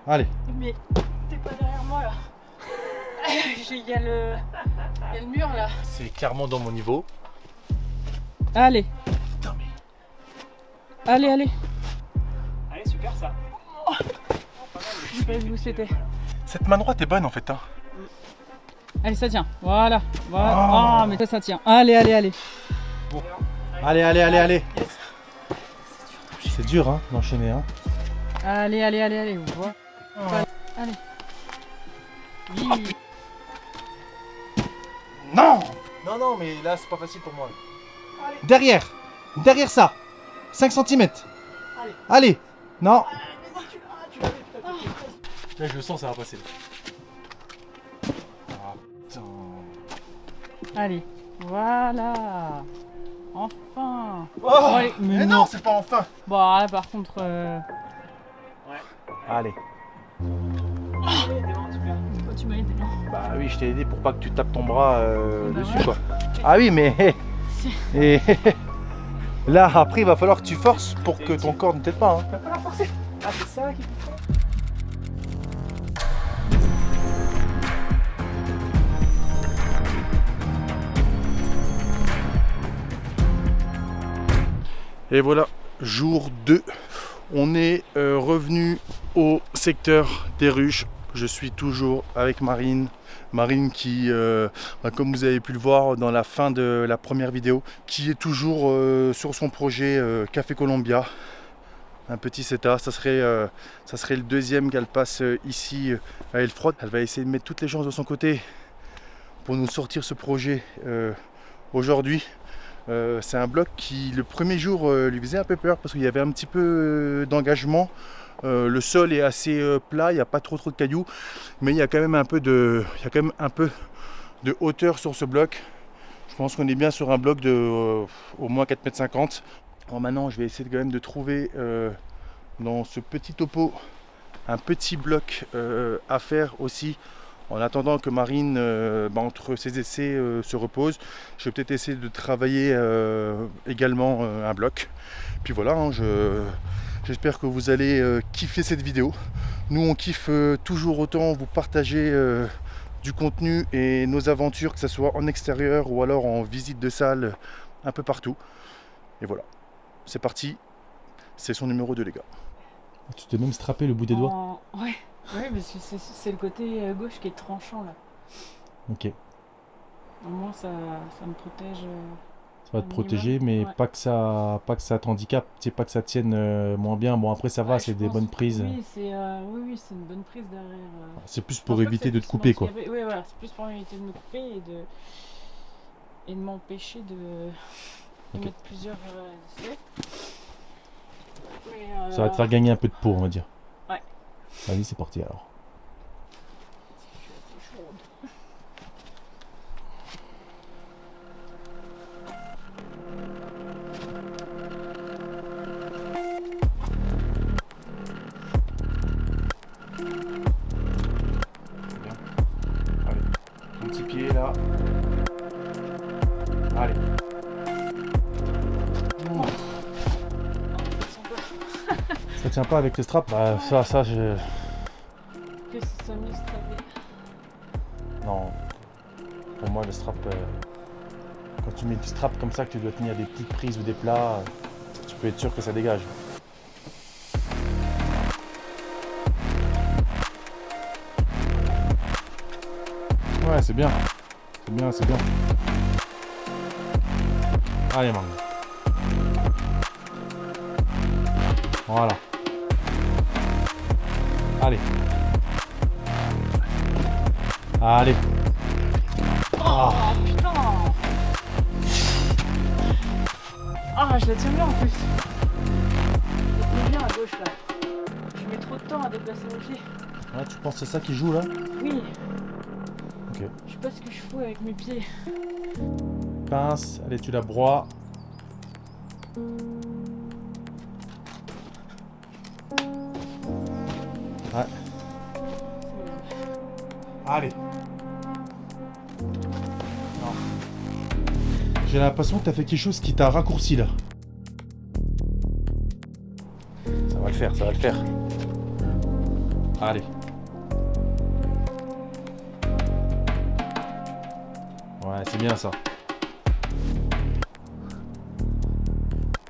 Allez. Mais t'es pas derrière moi là. Il y a le mur là. C'est clairement dans mon niveau. Allez. Putain, mais... Allez, allez. Allez, super ça. Je sais pas où c'était. Cette main droite est bonne en fait. Hein. Allez, ça tient. Voilà. Ah, mais ça tient. Allez, allez, allez. Bon. Allez, allez, allez, allez. C'est dur hein, d'enchaîner. Hein. Allez, allez, allez, allez. Voilà. Allez. Oui. Non. Non, non, mais là c'est pas facile pour moi. Allez. Derrière. Derrière ça. 5 cm. Allez. Allez. Non. Là je le sens, ça va passer. Ah putain. Allez. Voilà. Enfin. Oh, Ouais, mais non, c'est pas enfin. Bon, là par contre. Allez. Oh, tu m'as aidé. Bah oui, je t'ai aidé pour pas que tu tapes ton bras dessus quoi. Ah oui, mais et là après il va falloir que tu forces pour que ton corps ne t'aide pas. Hein. T'as pas la forcer. Ah, c'est ça qui faut faire. Et voilà, jour 2. On est revenu au secteur des ruches. Je suis toujours avec Marine. Marine qui, comme vous avez pu le voir dans la fin de la première vidéo, qui est toujours sur son projet Café Columbia. Un petit CETA, ça serait le deuxième qu'elle passe ici à Elfrode. Elle va essayer de mettre toutes les chances de son côté pour nous sortir ce projet aujourd'hui. C'est un bloc qui le premier jour lui faisait un peu peur parce qu'il y avait un petit peu d'engagement. Le sol est assez plat, il n'y a pas trop de cailloux, mais il y a quand même un peu de hauteur sur ce bloc. Je pense qu'on est bien sur un bloc de au moins 4,50 m. Alors maintenant je vais essayer quand même de trouver dans ce petit topo un petit bloc à faire aussi. En attendant que Marine, entre ses essais, se repose, je vais peut-être essayer de travailler également un bloc. Puis voilà, hein, j'espère que vous allez kiffer cette vidéo. Nous, on kiffe toujours autant vous partager du contenu et nos aventures, que ce soit en extérieur ou alors en visite de salle, un peu partout. Et voilà, c'est parti. C'est son numéro 2, les gars. Tu t'es même strappé le bout des doigts? Ouais. Ouais, parce que c'est le côté gauche qui est tranchant là. Ok. Au moins ça me protège. Ça va te protéger, mais ouais. pas que ça t'handicape, pas que ça tienne moins bien. Bon après ça va, c'est des bonnes prises. Oui, c'est une bonne prise derrière. C'est plus pour éviter de te couper quoi. Oui, voilà, c'est plus pour éviter de me couper et de m'empêcher de mettre plusieurs essais. Ça va te faire gagner un peu de peau, on va dire. Ouais. Vas-y, c'est parti alors. Allez, ton petit pied là. Allez. Ça tient pas avec le strap? Bah ça je... Que ce soit mieux strappé. Non. Pour moi le strap... Quand tu mets du strap comme ça, que tu dois tenir des petites prises ou des plats, tu peux être sûr que ça dégage. Ouais, c'est bien. C'est bien, c'est bien. Allez, maman. Voilà. Allez. Allez. Oh putain. Ah, je la tiens bien en plus. Je la tiens bien à gauche là. Je mets trop de temps à déplacer mes pieds. Ouais, tu penses que c'est ça qui joue là? Oui. Ok. Je sais pas ce que je fous avec mes pieds. Pince, allez, tu la broies. Ouais. Allez. Non. J'ai l'impression que tu as fait quelque chose qui t'a raccourci là. Ça va le faire, ça va le faire. Allez. Ouais, c'est bien ça.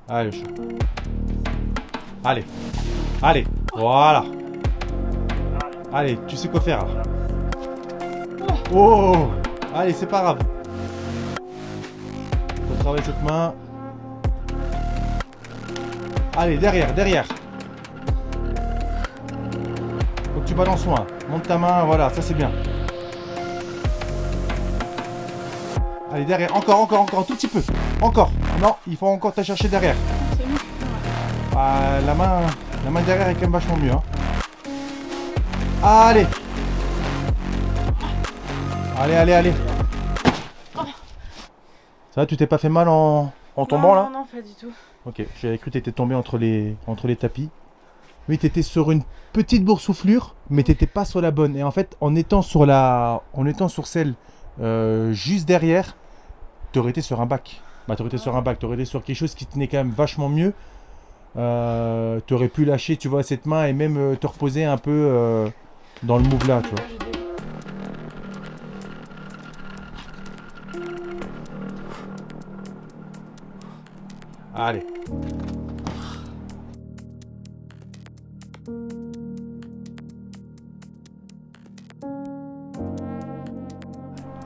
Allez, le chat. Allez. Allez. Voilà. Allez, tu sais quoi faire là. Oh. Allez, c'est pas grave. Faut travailler cette main. Allez, derrière, derrière. Faut que tu balances loin. Monte ta main, voilà, ça c'est bien. Allez, derrière, encore, un tout petit peu. Encore. Non, il faut encore te chercher derrière. C'est mieux. Ah, la main derrière est quand même vachement mieux. Hein. Allez. Allez. Ça va, tu t'es pas fait mal en tombant là? Non, pas du tout. Ok, j'avais cru que t'étais tombé entre les tapis. Oui, t'étais sur une petite boursouflure, mais t'étais pas sur la bonne. Et en fait, en étant sur celle juste derrière, t'aurais été sur un bac. Bah, t'aurais été sur un bac, t'aurais été sur quelque chose qui tenait quand même vachement mieux. T'aurais pu lâcher, tu vois, cette main et même te reposer un peu dans le move là, tu vois. Allez.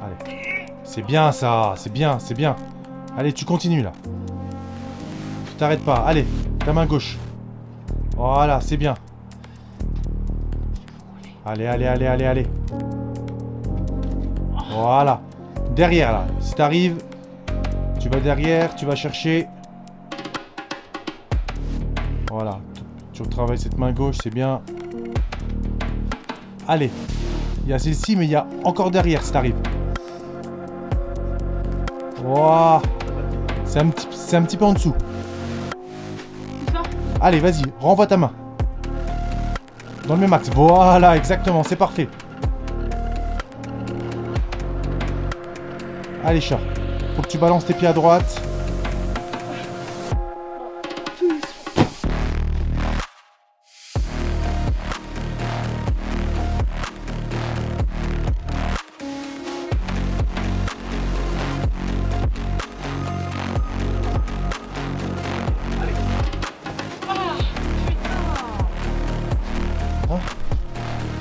Allez. C'est bien ça, c'est bien. Allez, tu continues là. Tu t'arrêtes pas. Allez, ta main gauche. Voilà, c'est bien. Allez. Voilà. Derrière là. Si t'arrives, tu vas derrière, tu vas chercher. Voilà. Tu retravailles cette main gauche, c'est bien. Allez. Il y a celle-ci, mais il y a encore derrière si t'arrives. Wow. C'est un petit peu en dessous. Allez, vas-y, renvoie ta main. Dans le même axe. Voilà, exactement, c'est parfait. Allez, chat. Faut que tu balances tes pieds à droite.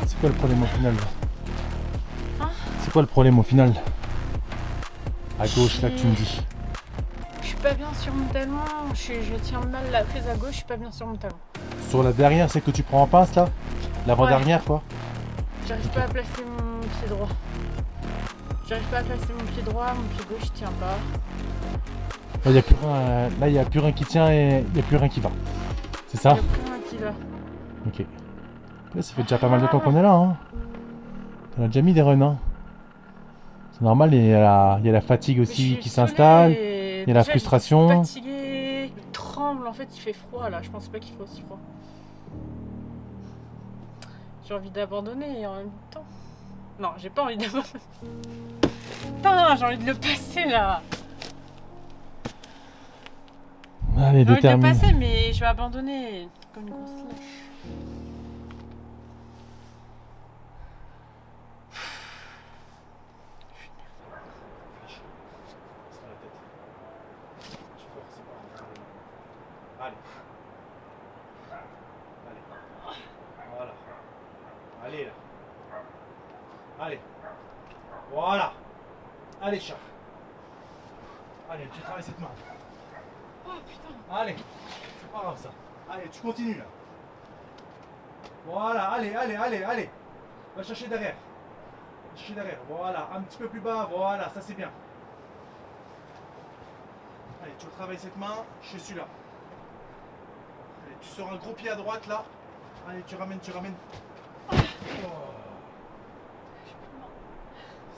C'est quoi le problème au final là? C'est quoi le problème au final? À gauche là que tu me dis. Je suis pas bien sur mon talon. Je tiens mal la prise à gauche, je suis pas bien sur mon talon. Sur la dernière, c'est que tu prends en pince là? L'avant-dernière quoi? J'arrive pas à placer mon pied droit. J'arrive pas à placer mon pied droit, mon pied gauche tient pas. Là, il n'y a plus rien qui tient et il n'y a plus rien qui va. C'est ça? Il y a plus rien qui va. Ok. Ouais, ça fait déjà pas mal de temps qu'on est là. Hein. On a déjà mis des runs. Hein. C'est normal, il y a la fatigue aussi qui s'installe. Il y a la frustration. Je suis fatiguée, il tremble, en fait il fait froid là, je pensais pas qu'il fait aussi froid. J'ai envie d'abandonner en même temps. Non, j'ai pas envie d'abandonner. Putain, j'ai envie de le passer là. Allez, J'ai envie de le détermine. passer, mais je vais abandonner comme une grosse lâche. Allez. Voilà. Allez là. Allez. Voilà. Allez, chat. Allez, tu travailles cette main. Oh putain. Allez. C'est pas grave ça. Allez, tu continues là. Voilà, allez. Va chercher derrière. Voilà, un petit peu plus bas. Voilà, ça c'est bien. Allez, tu retravailles cette main. Je suis là. Allez, tu sors un gros pied à droite là. Allez, tu ramènes. Oh.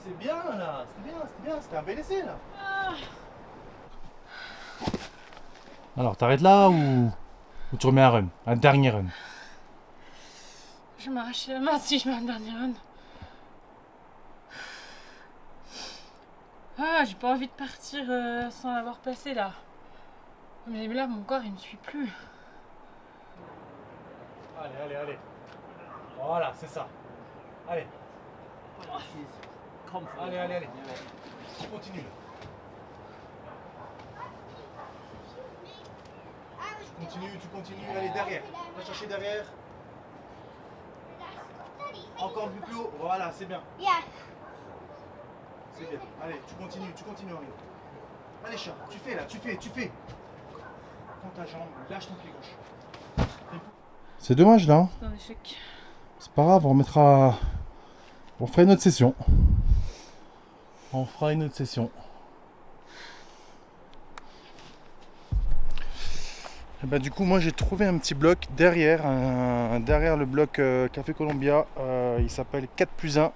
C'est bien là. C'était bien. C'était un bel essai là. Alors, t'arrêtes là ou tu remets un run? Un dernier run? Je vais m'arracher la main si je mets un dernier run. Ah, j'ai pas envie de partir sans l'avoir passé là. Mais là, mon corps il me suit plus. Allez. Voilà, c'est ça. Allez. Allez, allez, allez. Tu continues. Tu continues. Allez, derrière. Va chercher derrière. Encore plus haut. Voilà, c'est bien. C'est bien. Allez, tu continues, Henri. Allez, chat, tu fais. Prends ta jambe, lâche ton pied gauche. C'est dommage là. C'est un échec. C'est pas grave, on fera une autre session. Et ben, du coup, moi j'ai trouvé un petit bloc derrière le bloc Café Columbia. Il s'appelle 4+1.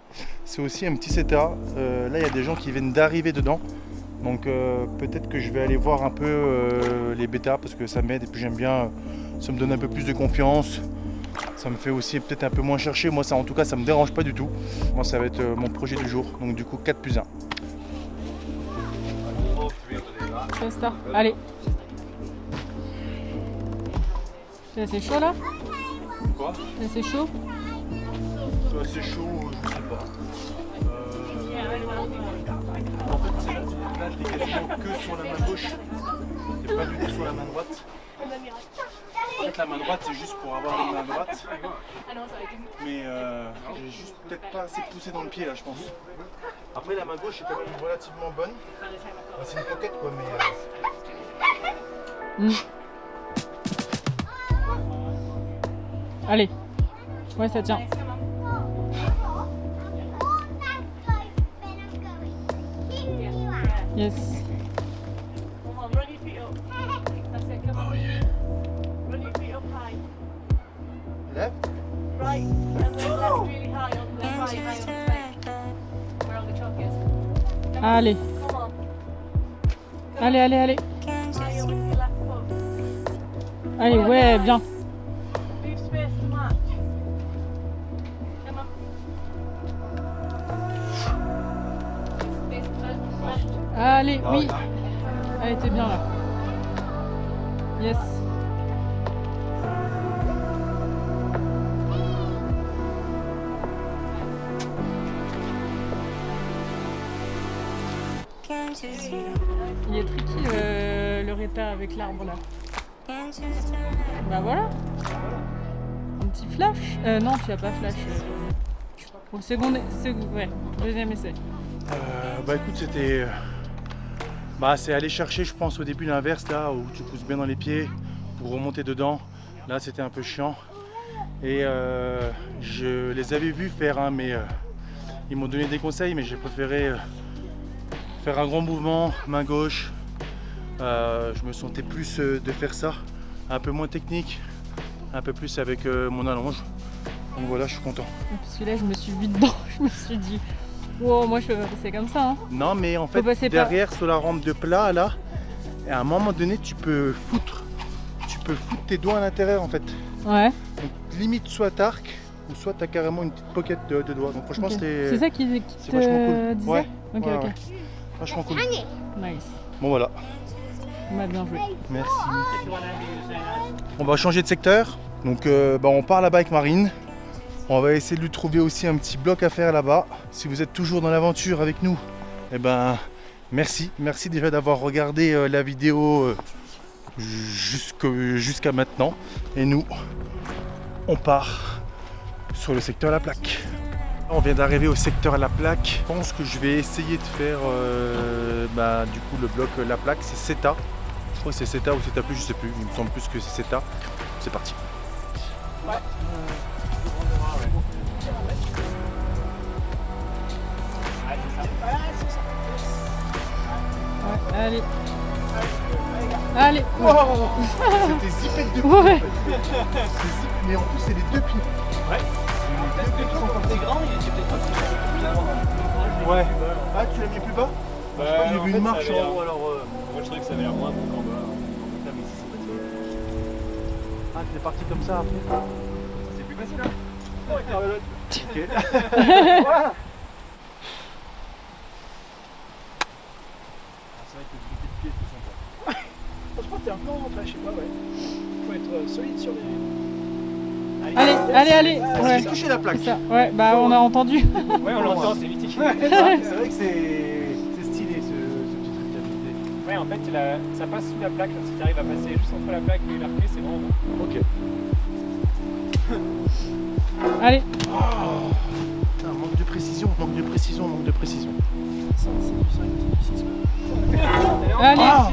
C'est aussi un petit CETA. Là, il y a des gens qui viennent d'arriver dedans. Donc peut-être que je vais aller voir un peu les bêtas parce que ça m'aide et puis j'aime bien, ça me donne un peu plus de confiance. Ça me fait aussi peut-être un peu moins chercher. Moi, ça, en tout cas, ça me dérange pas du tout. Moi, ça va être mon projet du jour. Donc du coup, 4+1. C'est star. Allez. C'est assez chaud là? Quoi? C'est assez chaud? C'est assez chaud, je sais pas. En fait, là, t'es quasiment que sur la main gauche. T'es pas du tout sur la main droite. En fait, la main droite, c'est juste pour avoir une main droite. Mais j'ai juste peut-être pas assez poussé dans le pied là, je pense. Après, la main gauche est quand même relativement bonne. C'est une pocket quoi, mais. Allez. Ouais, ça tient. Yes. Left. Right, and then left really high on the right, high on the spec. Where all the chalk is. Allez. Come on. Allez. Higher with your left foot. Allez, ouais, bien. Leave space to match. Come on. This foot left. Allez, oui. Elle était bien là. Yes. Il est tricky le repère avec l'arbre là. Bah voilà. Un petit flash. Non, tu as pas flash. Pour le second, ouais, deuxième essai. Bah écoute, c'était. C'est aller chercher, je pense, au début l'inverse là où tu pousses bien dans les pieds pour remonter dedans. Là, c'était un peu chiant. Et je les avais vus faire, mais ils m'ont donné des conseils, mais j'ai préféré faire un grand mouvement, main gauche. Je me sentais plus de faire ça, un peu moins technique, un peu plus avec mon allonge. Donc voilà, je suis content. Parce que là, je me suis vue dedans. Je me suis dit, wow, moi je peux pas passer comme ça. Hein. Non, mais en fait, derrière, sur la rampe de plat, là, à un moment donné, tu peux foutre tes doigts à l'intérieur en fait. Ouais. Donc limite, soit t'arc, ou soit t'as carrément une petite pocket de doigts. Donc franchement, okay. C'est ça qui c'est vachement cool. disait. Ouais. Ok, ouais, ok. ouais. Vachement cool. Nice. Bon voilà. On a bien joué. Merci. On va changer de secteur. Donc on part là-bas avec Marine. On va essayer de lui trouver aussi un petit bloc à faire là-bas. Si vous êtes toujours dans l'aventure avec nous, merci. Merci déjà d'avoir regardé la vidéo jusqu'à maintenant. Et nous, on part sur le secteur La Plaque. On vient d'arriver au secteur La Plaque. Je pense que je vais essayer de faire du coup le bloc La Plaque. C'est CETA. Je crois que c'est CETA ou CETA+, je sais plus. Il me semble plus que c'est CETA. C'est parti. Ouais. Ouais, allez. Allez. Wow. C'était zippé de deux pieds. Ouais. Mais en plus, c'est les deux pieds. Ouais. Peut-être que toi, quand t'es grand, il était peut-être pas plus avant. Ouais. Ah, tu l'as mis plus bas? Je crois que j'ai vu une marche en haut alors. Moi, je trouvais que ça avait l'air moins bon qu'en bas. Ah, t'es parti comme ça après. C'est plus facile, hein? Ouais, Carlotte. Ok. Voilà. C'est vrai que le petit pied, c'est sympa. Franchement, t'es un peu en rentré, je sais pas, ouais. Faut être solide sur les. Allez. Ouais. J'ai touché la plaque. C'est ça. Ouais, bah on a entendu. Ouais, on l'entend, c'est mythique. C'est vrai que c'est stylé ce petit truc à visiter. Ouais, en fait, ça passe sous la plaque. Si tu arrives à passer juste entre la plaque et l'arcade, c'est vraiment bon. Ok. Allez. Putain, manque de précision. Allez. Ah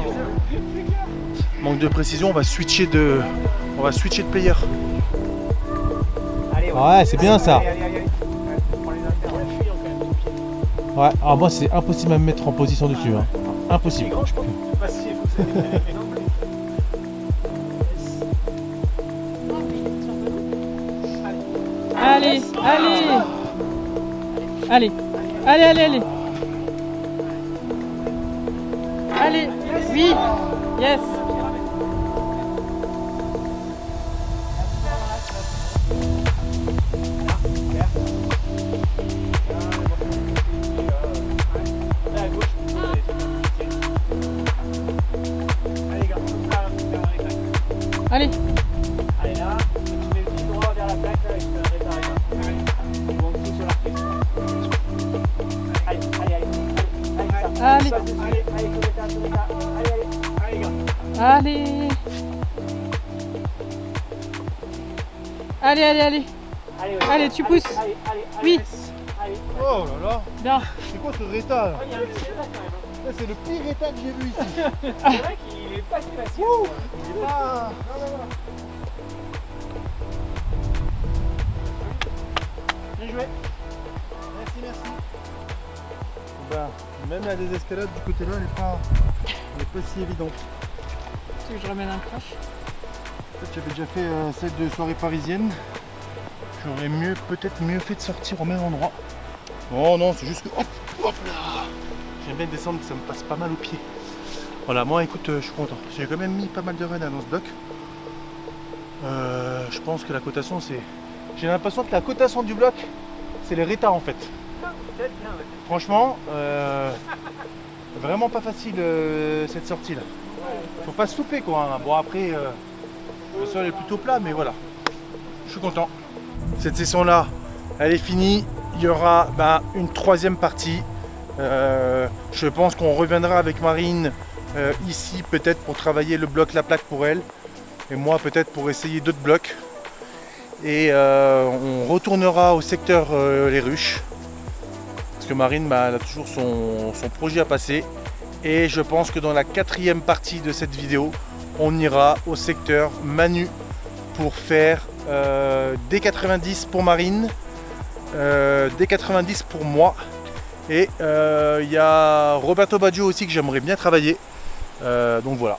manque de précision, on va switcher de player. Allez, Ouais, c'est bien ça. Allez. Prends les inters, on fuit quand même. Ouais, alors moi c'est impossible à me mettre en position dessus. Hein. C'est Impossible. grand, je pense. Pas si vous savez, mais non plus. Allez. Allez. Oui. Yes. Allez. Allez là, tu mets le pied droit vers la plaque là et tu fais un réparer là. Ou en dessous sur l'arcade. Allez, Allez. Allez. Allez, tu pousses. Oui. Oh là là. Bien. C'est quoi ce réta là? Il y a un petit réta quand même. C'est le pire réta que j'ai vu ici. C'est vrai qu'il est pas si facile. Il est pas... Bien joué. Merci. Ben, même la désescalade du côté là, elle est pas si évidente. Tu veux que je ramène un crash? En fait, j'avais déjà fait celle de soirée parisienne. J'aurais peut-être mieux fait de sortir au même endroit. Non, c'est juste que... Hop là. J'aime bien descendre, que ça me passe pas mal aux pieds. Voilà, moi écoute, je suis content. J'ai quand même mis pas mal de runs dans ce bloc. Je pense que la cotation, c'est... J'ai l'impression que la cotation du bloc, c'est les rétas en fait. Peut-être bien, ouais. Franchement, vraiment pas facile cette sortie là. Faut pas se louper quoi. Hein. Bon après, le sol est plutôt plat, mais voilà. Je suis content. Cette session là, elle est finie. Il y aura une troisième partie. Je pense qu'on reviendra avec Marine ici peut-être pour travailler le bloc, la plaque pour elle. Et moi peut-être pour essayer d'autres blocs. Et on retournera au secteur les ruches. Parce que Marine elle a toujours son projet à passer. Et je pense que dans la quatrième partie de cette vidéo, on ira au secteur Manu pour faire des 90 pour Marine, des 90 pour moi. Et il y a Roberto Baggio aussi que j'aimerais bien travailler. Donc voilà.